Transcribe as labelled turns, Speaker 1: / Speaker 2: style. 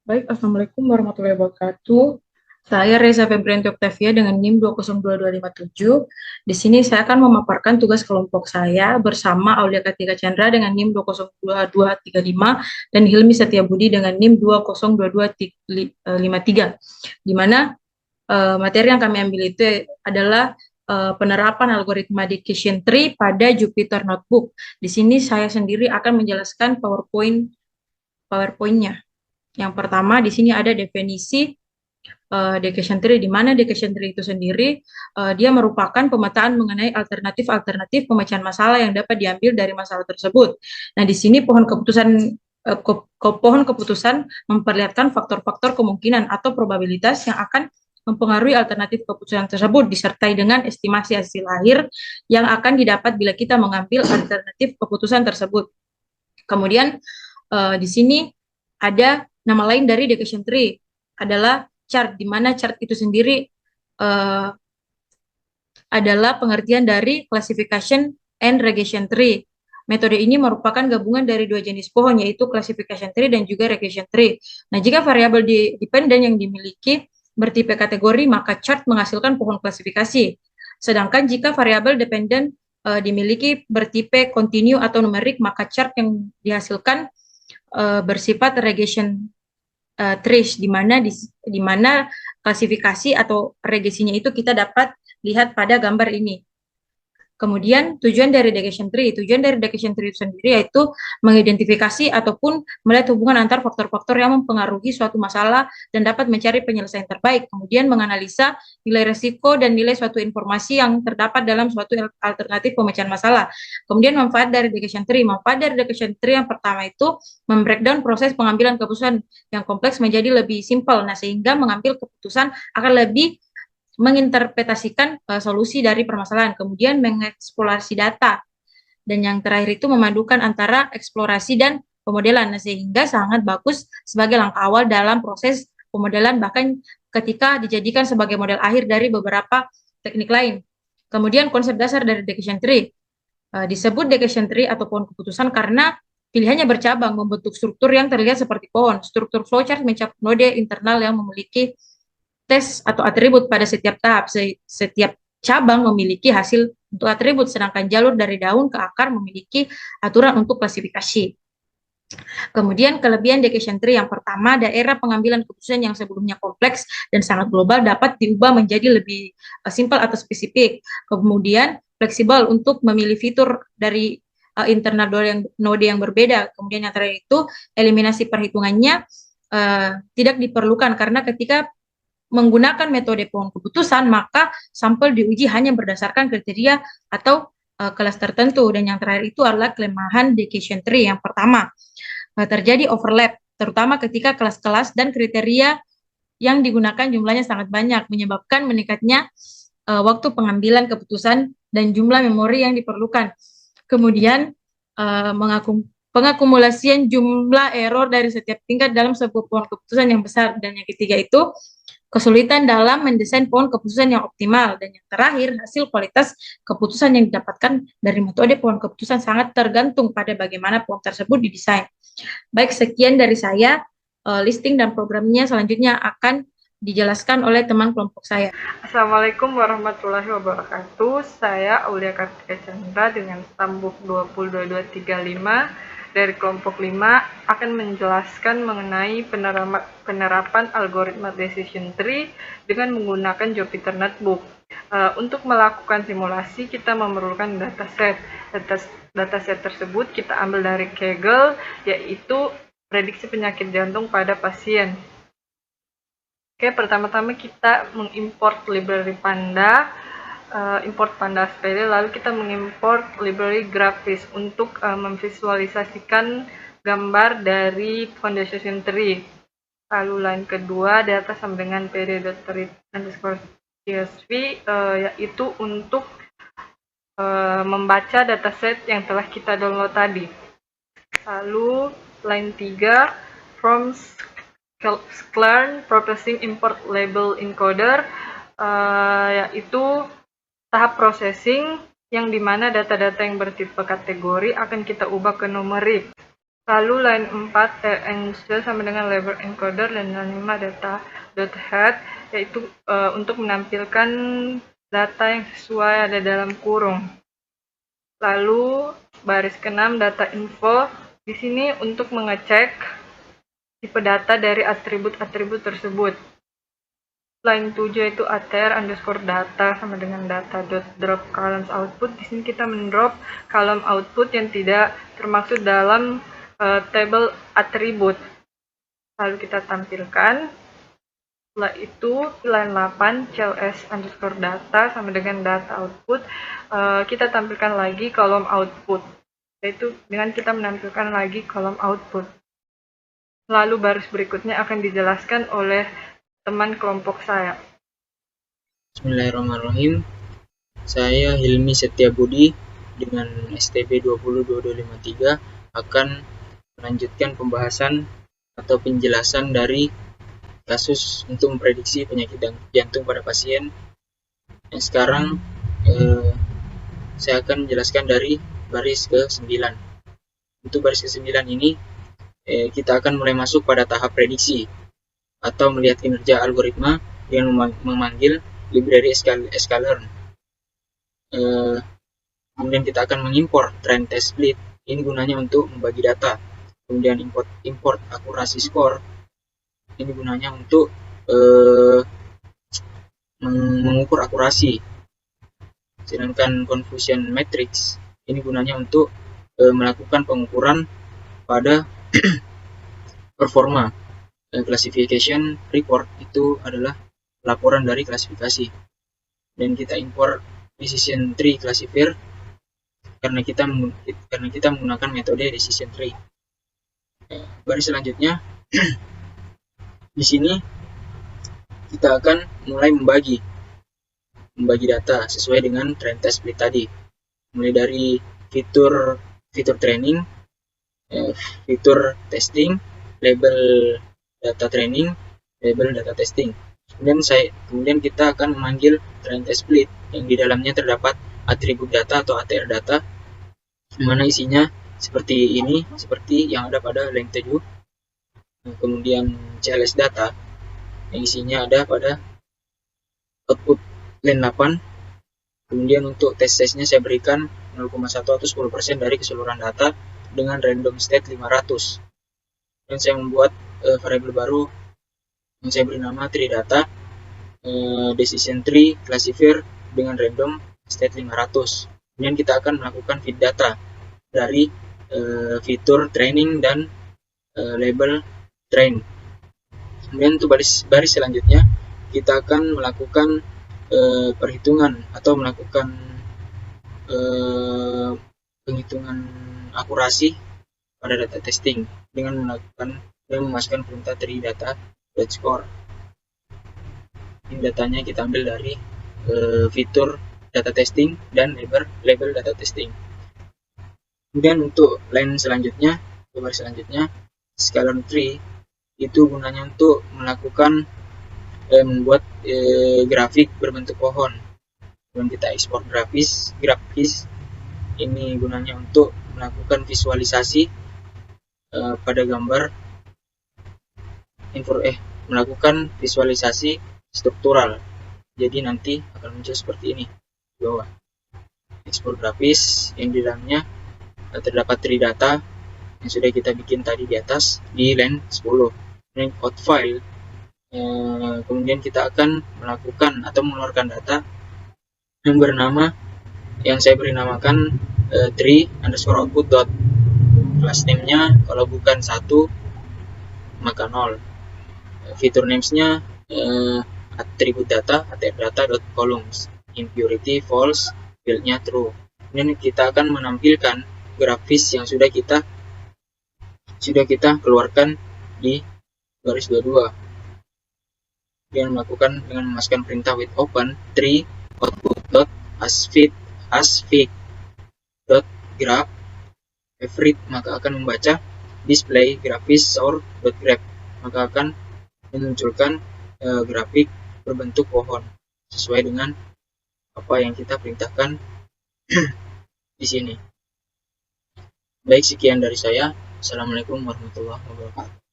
Speaker 1: Baik, Assalamualaikum warahmatullahi wabarakatuh. Saya Reza Febrianti Octavia dengan NIM 2022257. Di sini saya akan memaparkan tugas kelompok saya bersama Aulia Kartika Chandra dengan NIM 2022235 dan Hilmi Setiabudi dengan NIM 2022253. Di mana materi yang kami ambil itu adalah penerapan algoritma decision tree pada Jupyter Notebook. Di sini saya sendiri akan menjelaskan PowerPoint-nya. Yang pertama di sini ada definisi decision tree, di mana decision tree itu sendiri dia merupakan pemetaan mengenai alternatif-alternatif pemecahan masalah yang dapat diambil dari masalah tersebut. Nah, di sini pohon keputusan memperlihatkan faktor-faktor kemungkinan atau probabilitas yang akan mempengaruhi alternatif keputusan tersebut disertai dengan estimasi hasil akhir yang akan didapat bila kita mengambil alternatif keputusan tersebut. Kemudian di sini ada nama lain dari decision tree adalah chart, di mana chart itu sendiri uh, adalah pengertian dari classification and regression tree. Metode ini merupakan gabungan dari dua jenis pohon, yaitu classification tree dan juga regression tree. Nah, jika variabel dependen yang dimiliki bertipe kategori, maka chart menghasilkan pohon klasifikasi. Sedangkan jika variabel dependen dimiliki bertipe continue atau numerik, maka chart yang dihasilkan bersifat regression trees, di mana klasifikasi atau regresinya itu kita dapat lihat pada gambar ini. Kemudian tujuan dari decision tree itu sendiri yaitu mengidentifikasi ataupun melihat hubungan antar faktor-faktor yang mempengaruhi suatu masalah dan dapat mencari penyelesaian terbaik. Kemudian menganalisa nilai risiko dan nilai suatu informasi yang terdapat dalam suatu alternatif pemecahan masalah. Kemudian manfaat dari decision tree yang pertama itu membreakdown proses pengambilan keputusan yang kompleks menjadi lebih simpel. Nah, sehingga mengambil keputusan akan lebih menginterpretasikan solusi dari permasalahan, kemudian mengeksplorasi data, dan yang terakhir itu memadukan antara eksplorasi dan pemodelan, sehingga sangat bagus sebagai langkah awal dalam proses pemodelan, bahkan ketika dijadikan sebagai model akhir dari beberapa teknik lain. Kemudian konsep dasar dari decision tree, disebut decision tree atau pohon keputusan karena pilihannya bercabang, membentuk struktur yang terlihat seperti pohon. Struktur flowchart mencakup node internal yang memiliki tes atau atribut pada setiap tahap. Setiap cabang memiliki hasil untuk atribut, sedangkan jalur dari daun ke akar memiliki aturan untuk klasifikasi. Kemudian kelebihan decision tree yang pertama, daerah pengambilan keputusan yang sebelumnya kompleks dan sangat global dapat diubah menjadi lebih simpel atau spesifik. Kemudian fleksibel untuk memilih fitur dari internal node yang berbeda. Kemudian yang terakhir itu eliminasi perhitungannya tidak diperlukan karena ketika menggunakan metode pohon keputusan, maka sampel diuji hanya berdasarkan kriteria atau kelas tertentu. Dan yang terakhir itu adalah kelemahan decision tree. Yang pertama, terjadi overlap, terutama ketika kelas-kelas dan kriteria yang digunakan jumlahnya sangat banyak, menyebabkan meningkatnya waktu pengambilan keputusan dan jumlah memori yang diperlukan. Kemudian, pengakumulasian jumlah error dari setiap tingkat dalam sebuah pohon keputusan yang besar. Dan yang ketiga itu kesulitan dalam mendesain pohon keputusan yang optimal. Dan yang terakhir, hasil kualitas keputusan yang didapatkan dari metode pohon keputusan sangat tergantung pada bagaimana pohon tersebut didesain. Baik, sekian dari saya. Listing dan programnya selanjutnya akan dijelaskan oleh teman kelompok saya.
Speaker 2: Assalamualaikum warahmatullahi wabarakatuh. Saya Aulia Kartika Chandra dengan stambuk 202235 dari kelompok 5 akan menjelaskan mengenai penerapan algoritma decision tree dengan menggunakan Jupyter Notebook. Untuk melakukan simulasi kita memerlukan dataset. Dataset tersebut kita ambil dari Kaggle, yaitu prediksi penyakit jantung pada pasien. Oke, pertama-tama kita mengimport library Panda, import Panda SPD, lalu kita mengimport library Graphics untuk memvisualisasikan gambar dari foundation tree. Lalu line kedua, data sama dengan pd.read_csv, yaitu untuk membaca dataset yang telah kita download tadi. Lalu line 3, from Sklearn Processing Import Label Encoder, yaitu tahap processing yang dimana data-data yang bertipe kategori akan kita ubah ke numerik. Lalu line 4 ensure sama dengan label encoder, dan line 5 data.head, yaitu untuk menampilkan data yang sesuai ada dalam kurung. Lalu baris ke-6 data info, di sini untuk mengecek tipe data dari atribut-atribut tersebut. Line 7 itu atr_data sama dengan data.drop columns output. Di sini kita mendrop kolom output yang tidak termaksud dalam tabel atribut. Lalu kita tampilkan. Setelah itu line 8 cls_data sama dengan data output, kita tampilkan lagi kolom output, yaitu dengan kita menampilkan lagi kolom output. Lalu baris berikutnya akan dijelaskan oleh teman kelompok saya.
Speaker 3: Bismillahirrahmanirrahim. Saya Hilmi Setiabudi dengan STB 202253 akan melanjutkan pembahasan atau penjelasan dari kasus untuk memprediksi penyakit jantung pada pasien. Yang sekarang saya akan menjelaskan dari baris ke-9. Untuk baris ke-9 ini kita akan mulai masuk pada tahap prediksi atau melihat kinerja algoritma dengan memanggil library sklearn. Kemudian kita akan mengimpor trend test split. Ini gunanya untuk membagi data. Kemudian import akurasi score. Ini gunanya untuk mengukur akurasi. Sedangkan confusion matrix ini gunanya untuk melakukan pengukuran pada performa. Classification report itu adalah laporan dari klasifikasi. Dan kita import decision tree classifier karena kita menggunakan metode decision tree. Baris selanjutnya di sini kita akan mulai membagi data sesuai dengan trend test split tadi, mulai dari fitur training, fitur testing, label data training, label data testing. Kemudian kita akan memanggil trend test split yang di dalamnya terdapat atribut data atau ATR data, mana isinya seperti ini, seperti yang ada pada line 7. Kemudian CLS data yang isinya ada pada output line 8. Kemudian untuk tes-tesnya saya berikan 0,1 atau 10% dari keseluruhan data dengan random state 500. Dan saya membuat variabel baru yang saya beri nama tree data, decision tree classifier dengan random state 500. Kemudian kita akan melakukan feed data dari fitur training dan label train. Kemudian untuk baris selanjutnya kita akan melakukan perhitungan atau melakukan penghitungan akurasi pada data testing dengan memasukkan perintah tree data.score. Ini datanya kita ambil dari fitur data testing dan label data testing. Kemudian untuk line selanjutnya, baris selanjutnya, scalar tree itu gunanya untuk melakukan membuat grafik berbentuk pohon. Kemudian kita ekspor grafis. Ini gunanya untuk melakukan visualisasi pada gambar melakukan visualisasi struktural. Jadi nanti akan muncul seperti ini di bawah. Ekspor grafis yang di dalamnya terdapat tree data yang sudah kita bikin tadi di atas di line 10. Ini code file. Kemudian kita akan melakukan atau mengeluarkan data yang bernama, yang saya beri namakan tree_output dot. Class name-nya kalau bukan 1 maka 0. Fitur names-nya attribute data, ATR data.columns, impurity false, field-nya true. Kemudian kita akan menampilkan grafis yang sudah kita keluarkan di baris 22. Kemudian melakukan dengan memasukkan perintah with open tree output dot graph every, maka akan membaca display grafis or.graph, maka akan memunculkan grafik berbentuk pohon sesuai dengan apa yang kita perintahkan di sini. Baik, sekian dari saya. Assalamualaikum warahmatullahi wabarakatuh.